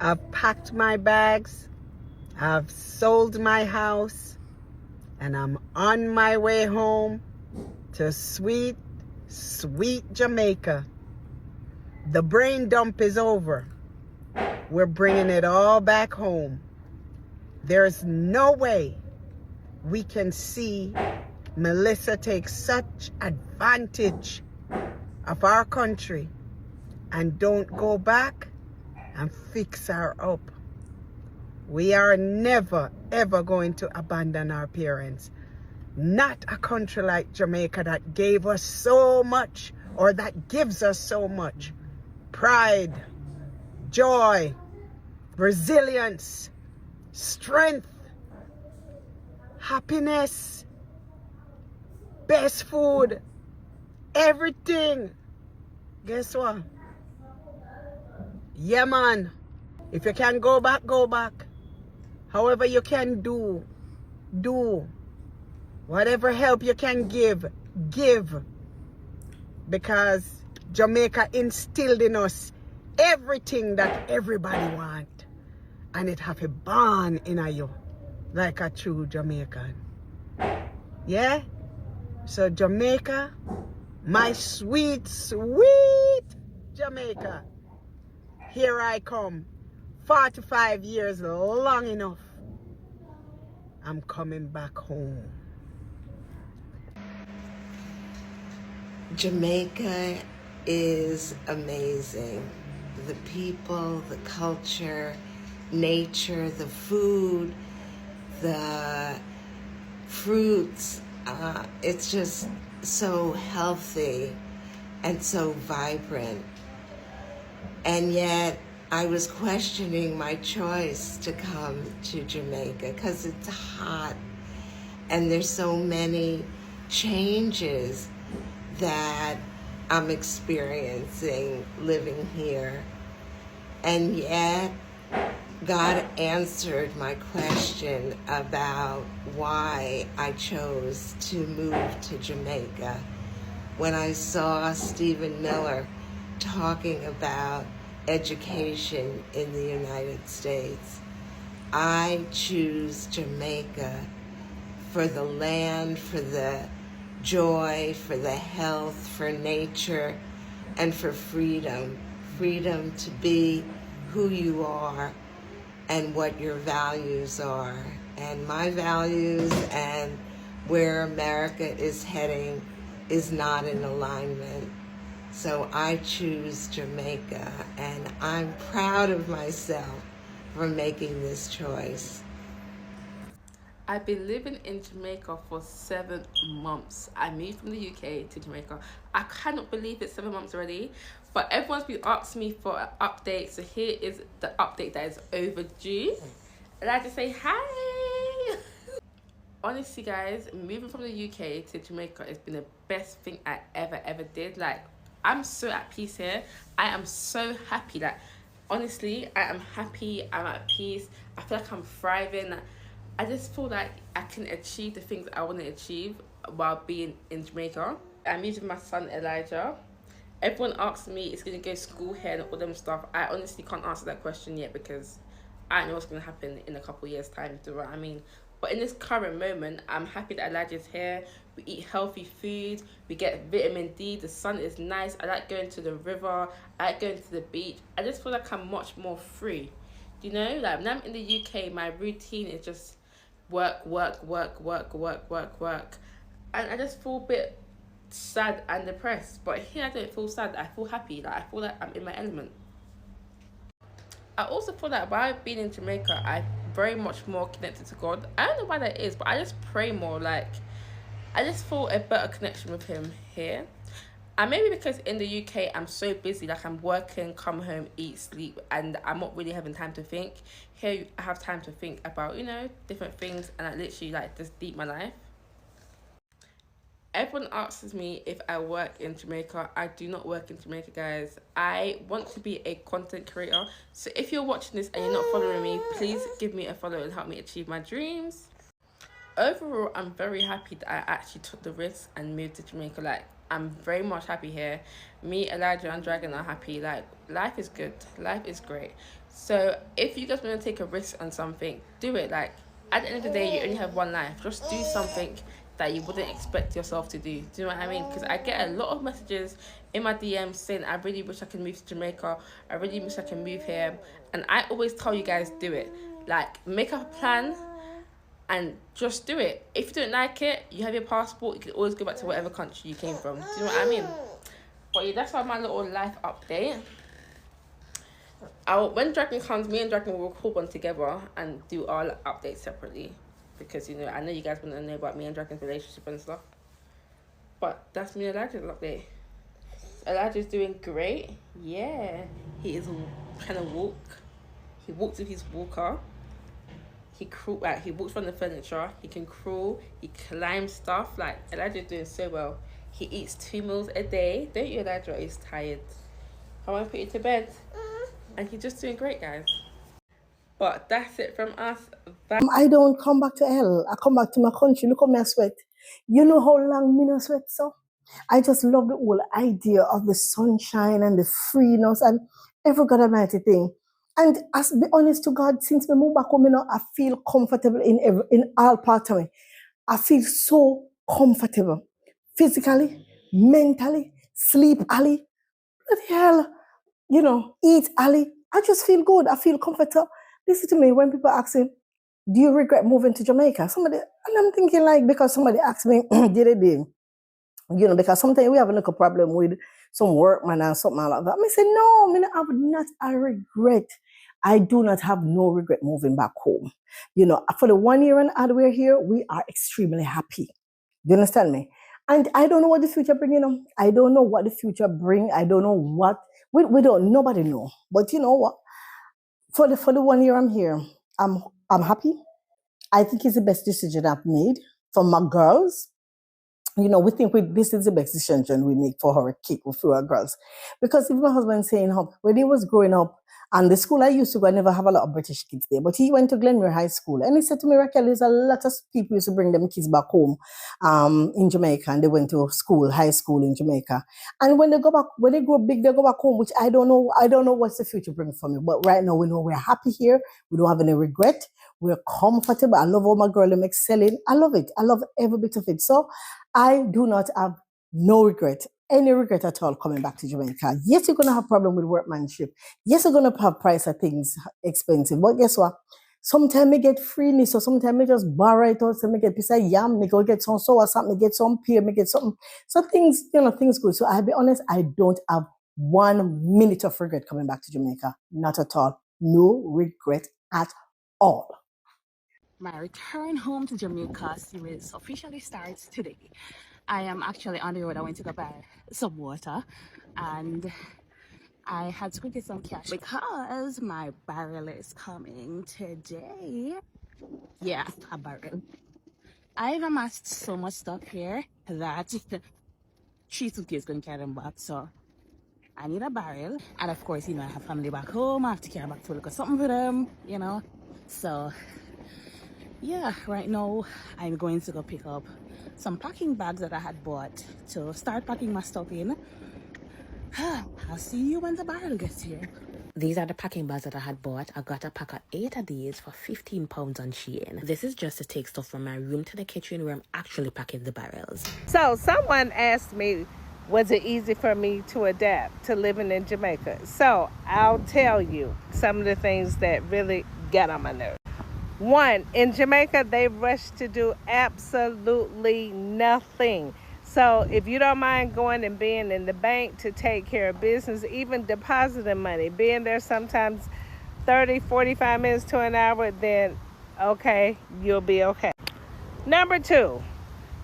I've packed my bags, I've sold my house, and I'm on my way home to sweet, sweet Jamaica. The brain dump is over. We're bringing it all back home. There's no way we can see Melissa take such advantage of our country and don't go back and fix her up. We are never, ever going to abandon our parents. Not a country like Jamaica that gave us so much, or that gives us so much. Pride, joy, resilience, strength, happiness, best food, everything. Guess what? Yeah, man. If you can go back, go back. However you can do. Whatever help you can give. Because Jamaica instilled in us everything that everybody want. And it have a born in you like a true Jamaican. Yeah? So Jamaica, my sweet, sweet Jamaica, here I come. 45 years long enough. I'm coming back home. Jamaica is amazing. The people, the culture, nature, the food, the fruits. It's just so healthy and so vibrant. And yet I was questioning my choice to come to Jamaica because it's hot and there's so many changes that I'm experiencing living here. And yet God answered my question about why I chose to move to Jamaica when I saw Stephen Miller talking about education in the United States. I choose Jamaica for the land, for the joy, for the health, for nature, and for freedom. Freedom to be who you are and what your values are. And my values and where America is heading is not in alignment. So I choose Jamaica, and I'm proud of myself for making this choice. I've been living in Jamaica for 7 months. I moved from the UK to Jamaica. I cannot believe it's 7 months already. But everyone's been asking me for an update. So here is the update that is overdue. And I just say hi. Honestly, guys, moving from the UK to Jamaica has been the best thing I ever did. Like, I'm so at peace here. I am so happy. Like, honestly, I am happy. I'm at peace. I feel like I'm thriving. I just feel like I can achieve the things I want to achieve while being in Jamaica. I'm using my son Elijah. Everyone asks me, is going to go to school here and all them stuff. I honestly can't answer that question yet because I don't know what's going to happen in a couple of years' time. Do you know what I mean? But in this current moment, I'm happy that Elijah's here. We eat healthy food. We get vitamin D. The sun is nice. I like going to the river. I like going to the beach. I just feel like I'm much more free. You know, like when I'm in the UK, my routine is just work. And I just feel a bit sad and depressed. But here I don't feel sad. I feel happy. Like I feel like I'm in my element. I also feel like while being in Jamaica, I'm very much more connected to God. I don't know why that is, but I just pray more. Like, I just feel a better connection with him here. And maybe because in the UK, I'm so busy. Like, I'm working, come home, eat, sleep, and I'm not really having time to think. Here, I have time to think about, you know, different things, and I literally, like, just deep my life. Everyone asks me if I work in Jamaica. I do not work in Jamaica, guys. I want to be a content creator. So if you're watching this and you're not following me, please give me a follow and help me achieve my dreams. Overall, I'm very happy that I actually took the risk and moved to Jamaica. Like, I'm very much happy here. Me, Elijah, and Dragon are happy. Like, life is good. Life is great. So if you guys want to take a risk on something, do it. Like, at the end of the day, you only have one life. Just do something that you wouldn't expect yourself to do. Do you know what I mean? Because I get a lot of messages in my DMs saying, I really wish I could move to Jamaica. I really wish I can move here. And I always tell you guys, do it. Like, make a plan and just do it. If you don't like it, you have your passport. You can always go back to whatever country you came from. Do you know what I mean? But yeah, that's why my little life update. When Dragon comes, me and Dragon will record one together and do our updates separately, because you know I know you guys want to know about me and Dragon's relationship and stuff. But that's me and Elijah's update. Elijah's doing great. Yeah, he is trying to walk. He walks with his walker. He walks on the furniture. He can crawl. He climbs stuff. Like, Elijah's doing so well. He eats 2 meals a day. Don't you, Elijah? He's tired. I want to put you to bed. And he's just doing great, guys. But that's it from us. I don't come back to hell. I come back to my country. Look at me, I sweat. You know how long me no sweat, so? I just love the whole idea of the sunshine and the freeness and every God Almighty thing. And as be honest to God, since we moved back home, you know, I feel comfortable in all parts of me. I feel so comfortable. Physically, mentally, sleep alley. What the hell? You know, eat alley. I just feel good. I feel comfortable. Listen to me, when people ask me, do you regret moving to Jamaica? And I'm thinking, like, because somebody asked me the other day, you know, because sometimes we have a little problem with some workman and something like that. I say, no, I would not, I regret. I do not have no regret moving back home. You know, for the 1 year and a half we're here, we are extremely happy. Do you understand me? And I don't know what the future brings, you know. I don't know what the future brings. I don't know what, we don't, nobody know. But you know what? For the 1 year I'm here, I'm happy. I think it's the best decision I've made for my girls. You know, we think this is the best decision we make for our kid, for our girls. Because even my husband saying, when he was growing up, and the school I used to go, I never have a lot of British kids there. But he went to Glenmuir High School. And he said to me, Raquel, there's a lot of people used to bring them kids back home in Jamaica. And they went to school, high school in Jamaica. And when they go back, when they grow big, they go back home, which I don't know what's the future brings for me. But right now, we know we're happy here. We don't have any regret. We're comfortable. I love all my girl. I'm excelling. I love it. I love every bit of it. So I do not have no regret, any regret at all coming back to Jamaica. Yes, you're going to have problem with workmanship. Yes, you're going to have price of things expensive. But guess what? Sometimes I get freely, so sometimes I just borrow it out. So I get piece of yam, I go get some sour something, get some pear, I get something. So things, you know, things good. So I'll be honest, I don't have 1 minute of regret coming back to Jamaica. Not at all. No regret at all. My return home to Jamaica series officially starts today. I am actually on the road. I went to go buy some water and I had to go get some cash because my barrel is coming today. Yeah, a barrel. I've amassed so much stuff here that 3 suitcases couldn't carry them back. So I need a barrel. And of course, you know, I have family back home. I have to carry back to look at something for them, you know. So yeah, right now I'm going to go pick up some packing bags that I had bought to start packing my stuff in. I'll see you when the barrel gets here. These are the packing bags that I had bought. I got a pack of 8 of these for £15 on Shein. This is just to take stuff from my room to the kitchen where I'm actually packing the barrels. So someone asked me, was it easy for me to adapt to living in Jamaica? So I'll tell you some of the things that really get on my nerves. 1, in Jamaica, they rush to do absolutely nothing. So if you don't mind going and being in the bank to take care of business, even depositing money, being there sometimes 30, 45 minutes to an hour, then okay, you'll be okay. Number 2,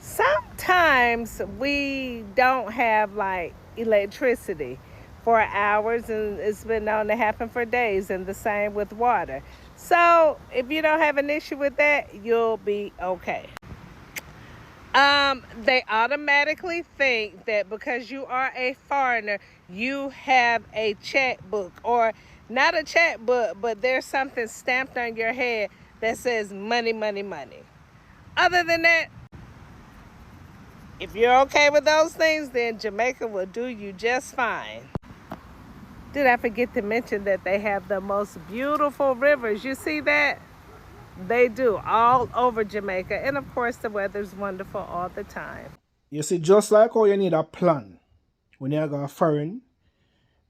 sometimes we don't have like electricity for hours, and it's been known to happen for days, and the same with water. So if you don't have an issue with that, you'll be okay. They automatically think that because you are a foreigner, you have a checkbook, or not a checkbook, but there's something stamped on your head that says money, money, money. Other than that, if you're okay with those things, then Jamaica will do you just fine. Did I forget to mention that they have the most beautiful rivers? You see that? They do, all over Jamaica. And of course, the weather's wonderful all the time. You see, just like how you need a plan when you go foreign,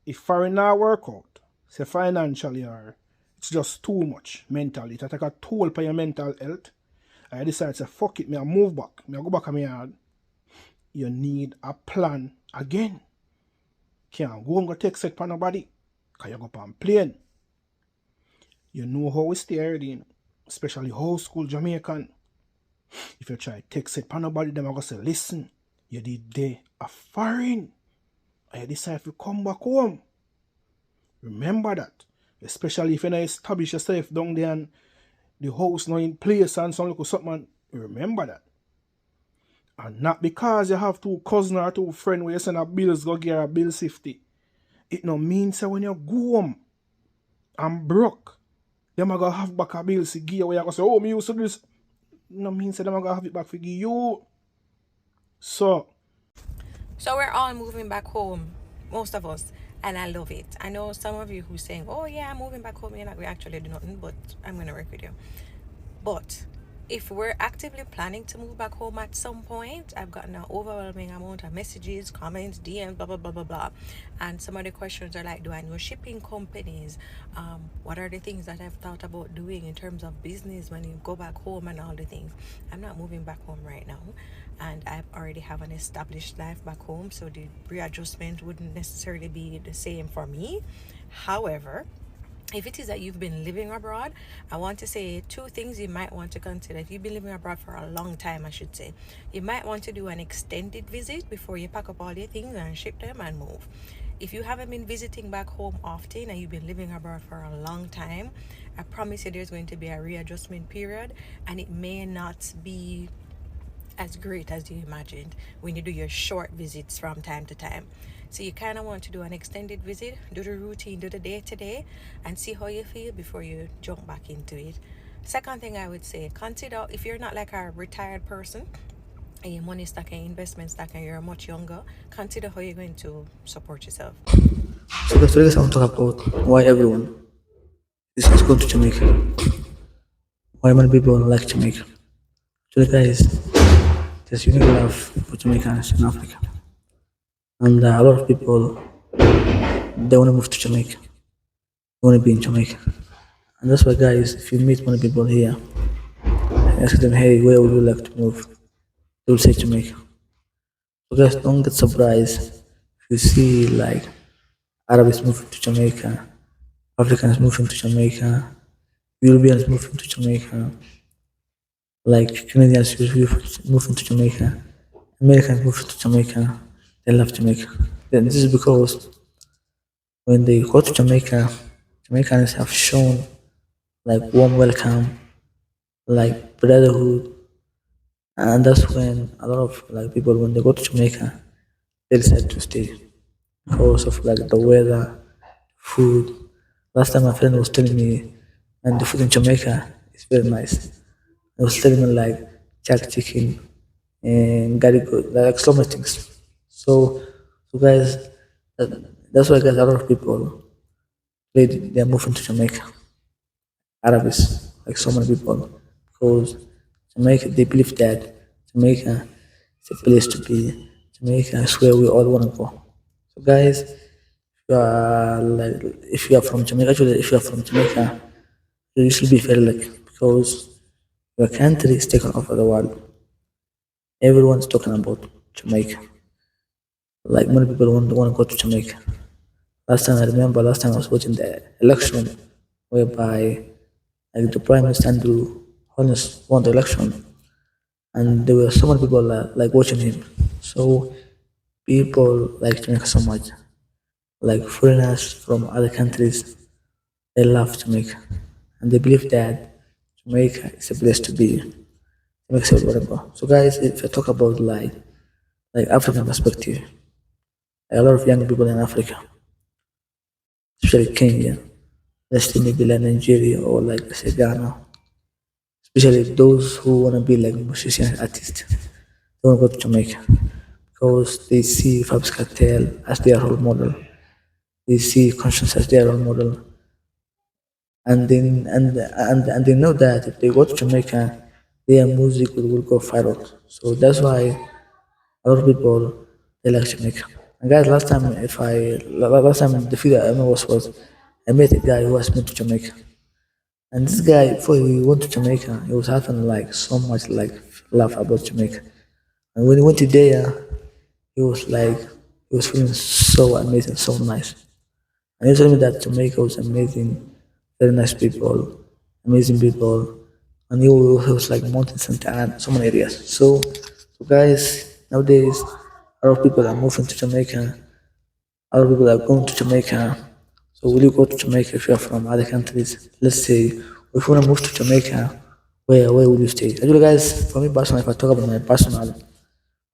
if foreign not work out, say financially or it's just too much mentally, it take a toll on your mental health, I decide to say fuck it, me I move back, me I go back to my yard. You need a plan again. Can't go and go take set for nobody, because you go on plane. You know how we stay already, you know, especially old school Jamaican. If you try take set for nobody, them are going to say, listen, you did there a foreign. And you decide to come back home. Remember that. Especially if you not establish yourself down there and the house not in place and some little something. Remember that. And not because you have two cousins or two friends where you send a bills go get a bill 50. It no means that when you go home and broke, them are going to have back a bill to give you where you go say, oh, me used to do this. No means that them are going to have it back for you. So we're all moving back home, most of us, and I love it. I know some of you who saying, oh yeah, I'm moving back home, you're not going to actually do nothing, but I'm going to work with you. But if we're actively planning to move back home at some point, I've gotten an overwhelming amount of messages, comments, DMs, blah, blah, blah, blah, blah. And some of the questions are like, do I know shipping companies? What are the things that I've thought about doing in terms of business when you go back home and all the things? I'm not moving back home right now. And I already have an established life back home. So the readjustment wouldn't necessarily be the same for me. However, if it is that you've been living abroad, I want to say two things you might want to consider. If you've been living abroad for a long time, I should say, you might want to do an extended visit before you pack up all your things and ship them and move. If you haven't been visiting back home often and you've been living abroad for a long time, I promise you there's going to be a readjustment period, and it may not be as great as you imagined when you do your short visits from time to time. So you kind of want to do an extended visit, do the routine, do the day-to-day, and see how you feel before you jump back into it. Second thing I would say, consider, if you're not like a retired person and your money stack and investment stack and you're much younger, consider how you're going to support yourself. So the story I want to talk about why everyone is going to Jamaica. Why many people like Jamaica. So guys, there's unique love for Jamaicans in Africa. And a lot of people, they want to move to Jamaica. They want to be in Jamaica. And that's why guys, if you meet many people here, ask them, hey, where would you like to move? They will say Jamaica. So guys, don't get surprised if you see like Arabs moving to Jamaica, Africans moving to Jamaica, Europeans moving to Jamaica, like Canadians moving to Jamaica, Americans moving to Jamaica. They love Jamaica. Then this is because when they go to Jamaica, Jamaicans have shown like warm welcome, like brotherhood, and that's when a lot of like people when they go to Jamaica, they decide to stay because of like the weather, food. Last time my friend was telling me, and the food in Jamaica is very nice. He was telling me like jack chicken and garigo, like so many things. So guys, that's why guys, a lot of people they're moving to Jamaica. Arabs, like so many people, because Jamaica they believe that Jamaica is a place to be. Jamaica is where we all want to go. So guys, if you are from Jamaica, actually, if you are from Jamaica, you should be very lucky because your country is taken over the world. Everyone's talking about Jamaica. Like many people want to go to Jamaica. Last time I was watching the election whereby like the Prime Minister Andrew Holness won the election, and there were so many people like watching him. So people like Jamaica so much. Like foreigners from other countries, they love Jamaica, and they believe that Jamaica is a place to be. Jamaica is whatever. So guys, if I talk about like African perspective, a lot of young people in Africa, especially Kenya, let's say maybe like Nigeria or like let's say Ghana, especially those who want to be like musician artists, they want to go to Jamaica because they see Fabs Cartel as their role model. They see conscience as their role model, and they know that if they go to Jamaica, their music will go viral. So that's why a lot of people they like Jamaica. And guys, last time the video I remember was I met a guy who was been to Jamaica, and this guy before he went to Jamaica, he was having like so much like love about Jamaica, and when he went to there, he was like he was feeling so amazing, so nice. And he told me that Jamaica was amazing, very nice people, amazing people, and he was like mountains and so many areas. So guys, nowadays a lot of people are moving to Jamaica. A lot of people are going to Jamaica. So will you go to Jamaica if you are from other countries? Let's say if you want to move to Jamaica, where will you stay? Actually, guys, for me personally, if I talk about my personal,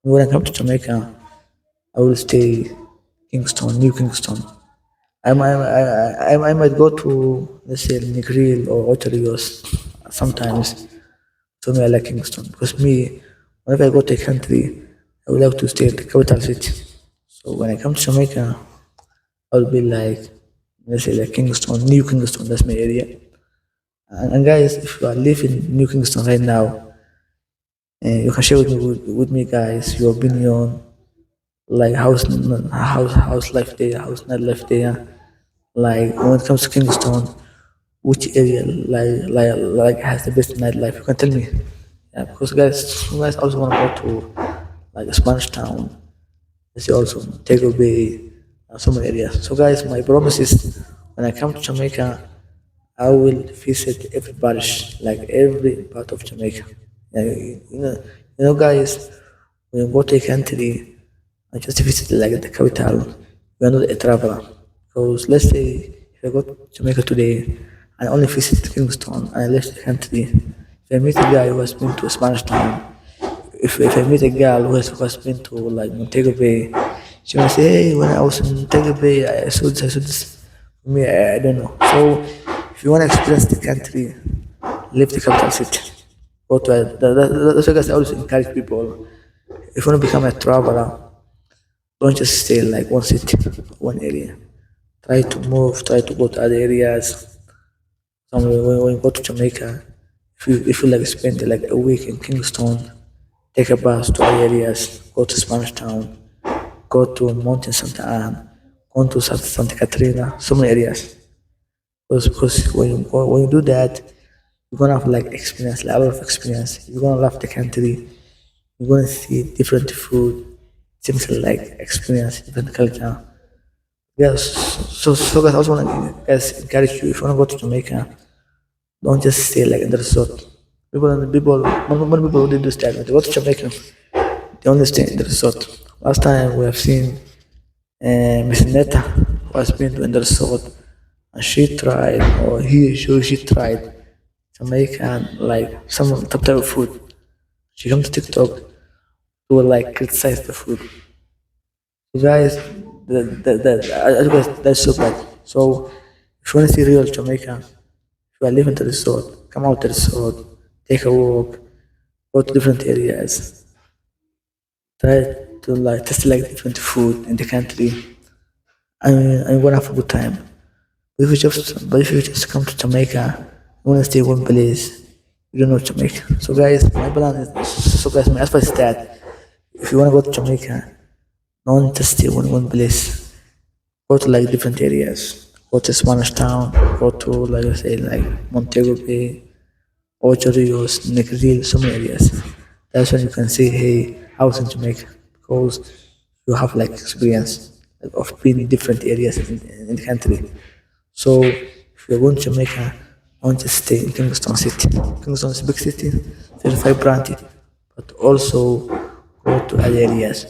when I come to Jamaica, I will stay Kingston, New Kingston. I might go to let's say Negril or Oterios sometimes. So me I like Kingston because me whenever I go to a country I would like to stay at the capital city. So when I come to Jamaica I'll be like let's say like Kingston, New Kingston, that's my area. And guys, if you are living in New Kingston right now, you can share with me guys your opinion, like house life there, house night life there. Like when it comes to Kingston, which area like has the best nightlife? You can tell me. Yeah, because guys, you guys also want to go to like a Spanish town. Let's say also Tego Bay, so many areas. So guys, my promise is when I come to Jamaica, I will visit every parish, like every part of Jamaica. Yeah, guys, when you go to a country, I just visit like the capital. You are not a traveler. Because let's say if I go to Jamaica today and only visit Kingston and I left the country, if I meet a guy who has been to a Spanish town, if I meet a girl who has been to like Montego Bay, she might say, hey, when I was in Montego Bay, I saw this. For me, I don't know. So if you want to experience the country, leave the capital city. Go to that's why guys I always encourage people. If you want to become a traveler, don't just stay like one city, one area. Try to move, try to go to other areas. Somewhere when you go to Jamaica, if you like spend like a week in Kingston, take a bus to other areas, go to Spanish Town, go to Mountain Santa Ana, go to Santa Catrina, so many areas. Because when you do that, you're gonna have like experience, like a lot of experience. You're gonna love the country. You're gonna see different food, things like experience, different culture. Yes, so guys, I also want to guys encourage you if you want to go to Jamaica, don't just stay like in the resort. Many people did this that when they go to Jamaica, they only stay in the resort. Last time we have seen Miss Netta who has been in the resort and she tried or she tried Jamaican like some type of food. She comes to TikTok to like criticize the food. So guys, that's so bad. So if you want to see real Jamaica, if you are living the resort, come out the resort, take a walk, go to different areas, try to like test like different food in the country, and you're gonna have a good time. But if you just come to Jamaica, you wanna stay one place, you don't know Jamaica. So guys, my advice is that if you wanna go to Jamaica, don't just stay one place. Go to like different areas. Go to Spanish Town. Go to like I say like Montego Bay, Ocho Rios, Negril, so many areas. That's when you can say, hey, I was in Jamaica because you have like experience like, of being in different areas in the country. So if you're going to Jamaica, don't just stay in Kingston City. Kingston is a big city, very vibrant, but also go to other areas.